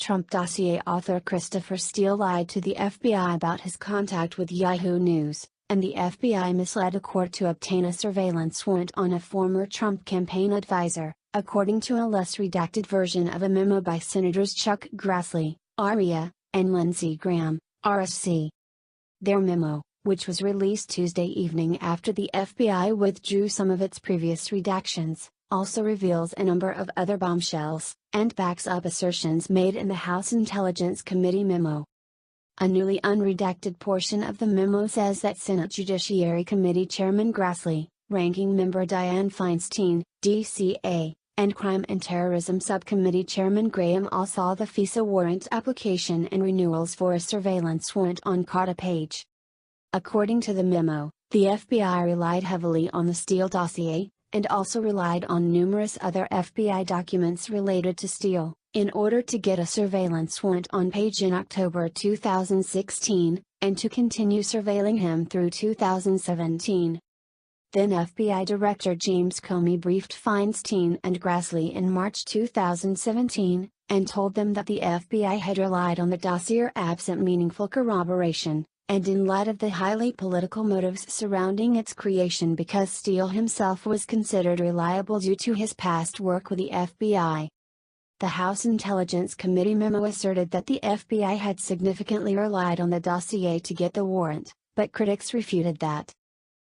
Trump dossier author Christopher Steele lied to the FBI about his contact with Yahoo News, and the FBI misled a court to obtain a surveillance warrant on a former Trump campaign advisor, according to a less redacted version of a memo by Senators Chuck Grassley, REA, and Lindsey Graham, RSC. Their memo, which was released Tuesday evening after the FBI withdrew some of its previous redactions, also reveals a number of other bombshells, and backs up assertions made in the House Intelligence Committee memo. A newly unredacted portion of the memo says that Senate Judiciary Committee Chairman Grassley, Ranking Member Dianne Feinstein, DCA, and Crime and Terrorism Subcommittee Chairman Graham all saw the FISA warrant application and renewals for a surveillance warrant on Carter Page. According to the memo, the FBI relied heavily on the Steele dossier, and also relied on numerous other FBI documents related to Steele, in order to get a surveillance warrant on Page in October 2016, and to continue surveilling him through 2017. Then FBI Director James Comey briefed Feinstein and Grassley in March 2017, and told them that the FBI had relied on the dossier absent meaningful corroboration, and in light of the highly political motives surrounding its creation because Steele himself was considered reliable due to his past work with the FBI. The House Intelligence Committee memo asserted that the FBI had significantly relied on the dossier to get the warrant, but critics refuted that.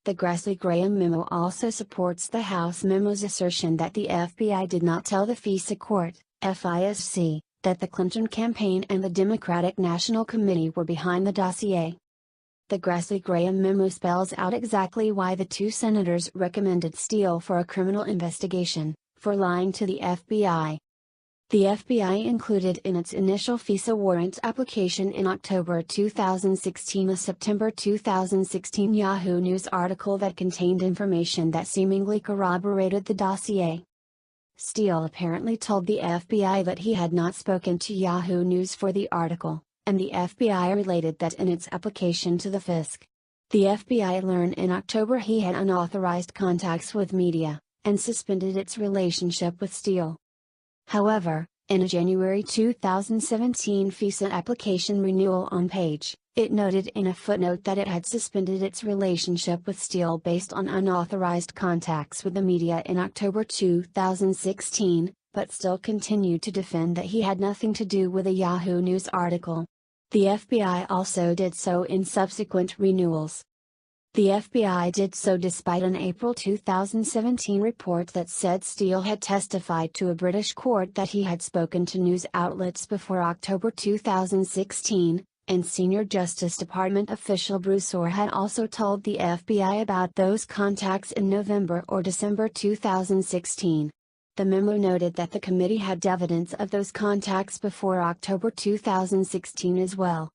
The Grassley-Graham memo also supports the House memo's assertion that the FBI did not tell the FISA court, FISC, that the Clinton campaign and the Democratic National Committee were behind the dossier. The Grassley-Graham memo spells out exactly why the two senators recommended Steele for a criminal investigation, for lying to the FBI. The FBI included in its initial FISA warrant application in October 2016 a September 2016 Yahoo News article that contained information that seemingly corroborated the dossier. Steele apparently told the FBI that he had not spoken to Yahoo News for the article, and the FBI related that in its application to the FISC. The FBI learned in October he had unauthorized contacts with media, and suspended its relationship with Steele. However, in a January 2017 FISA application renewal on Page, it noted in a footnote that it had suspended its relationship with Steele based on unauthorized contacts with the media in October 2016, but still continued to defend that he had nothing to do with a Yahoo News article. The FBI also did so in subsequent renewals. The FBI did so despite an April 2017 report that said Steele had testified to a British court that he had spoken to news outlets before October 2016, and Senior Justice Department official Bruce Orr had also told the FBI about those contacts in November or December 2016. The memo noted that the committee had evidence of those contacts before October 2016 as well.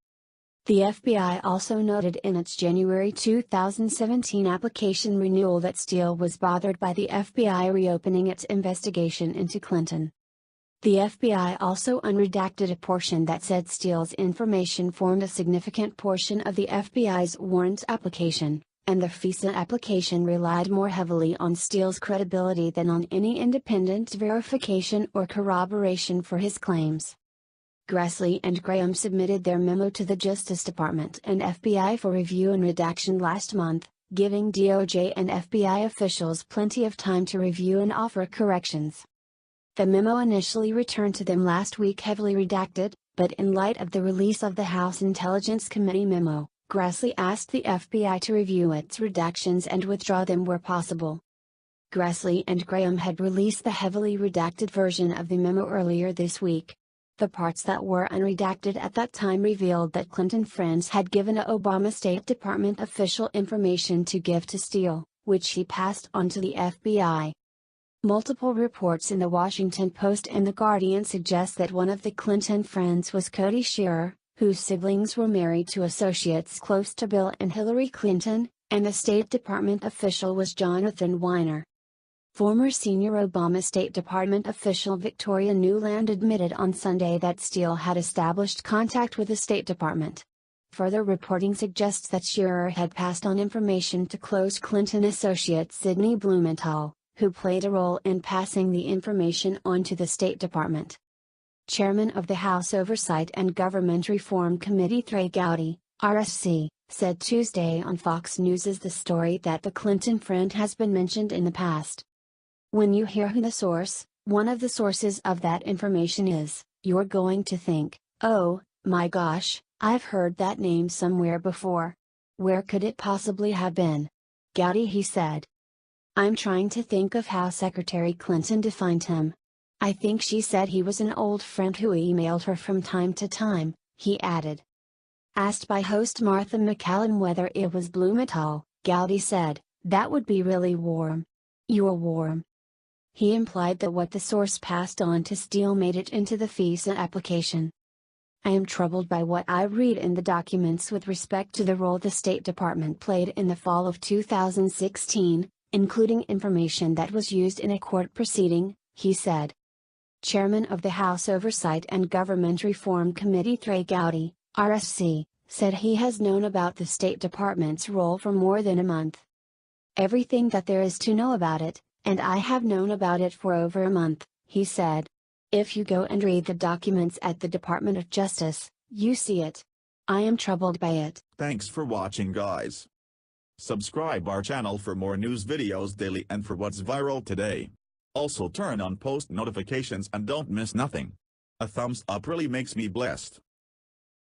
The FBI also noted in its January 2017 application renewal that Steele was bothered by the FBI reopening its investigation into Clinton. The FBI also unredacted a portion that said Steele's information formed a significant portion of the FBI's warrant application, and the FISA application relied more heavily on Steele's credibility than on any independent verification or corroboration for his claims. Grassley and Graham submitted their memo to the Justice Department and FBI for review and redaction last month, giving DOJ and FBI officials plenty of time to review and offer corrections. The memo initially returned to them last week heavily redacted, but in light of the release of the House Intelligence Committee memo, Grassley asked the FBI to review its redactions and withdraw them where possible. Grassley and Graham had released the heavily redacted version of the memo earlier this week. The parts that were unredacted at that time revealed that Clinton friends had given a Obama State Department official information to give to Steele, which he passed on to the FBI. Multiple reports in the Washington Post and The Guardian suggest that one of the Clinton friends was Cody Shearer, whose siblings were married to associates close to Bill and Hillary Clinton, and the State Department official was Jonathan Weiner. Former senior Obama State Department official Victoria Nuland admitted on Sunday that Steele had established contact with the State Department. Further reporting suggests that Shearer had passed on information to close Clinton associate Sidney Blumenthal, who played a role in passing the information on to the State Department. Chairman of the House Oversight and Government Reform Committee Trey Gowdy, RSC, said Tuesday on Fox News the story that the Clinton friend has been mentioned in the past. When you hear who the source, one of the sources of that information is, you're going to think, oh, my gosh, I've heard that name somewhere before. Where could it possibly have been? Gowdy he said. I'm trying to think of how Secretary Clinton defined him. I think she said he was an old friend who emailed her from time to time, he added. Asked by host Martha McCallum whether it was Blumenthal, Gowdy said, that would be really warm. You're warm. He implied that what the source passed on to Steele made it into the FISA application. I am troubled by what I read in the documents with respect to the role the State Department played in the fall of 2016, including information that was used in a court proceeding, he said. Chairman of the House Oversight and Government Reform Committee Trey Gowdy, RSC, said he has known about the State Department's role for more than a month. Everything that there is to know about it, and I have known about it for over a month, he said. If you go and read the documents at the Department of Justice, you see it. I am troubled by it. Thanks for watching, guys. Subscribe our channel for more news videos daily and for what's viral today. Also turn on post notifications and don't miss nothing. A thumbs up really makes me blessed.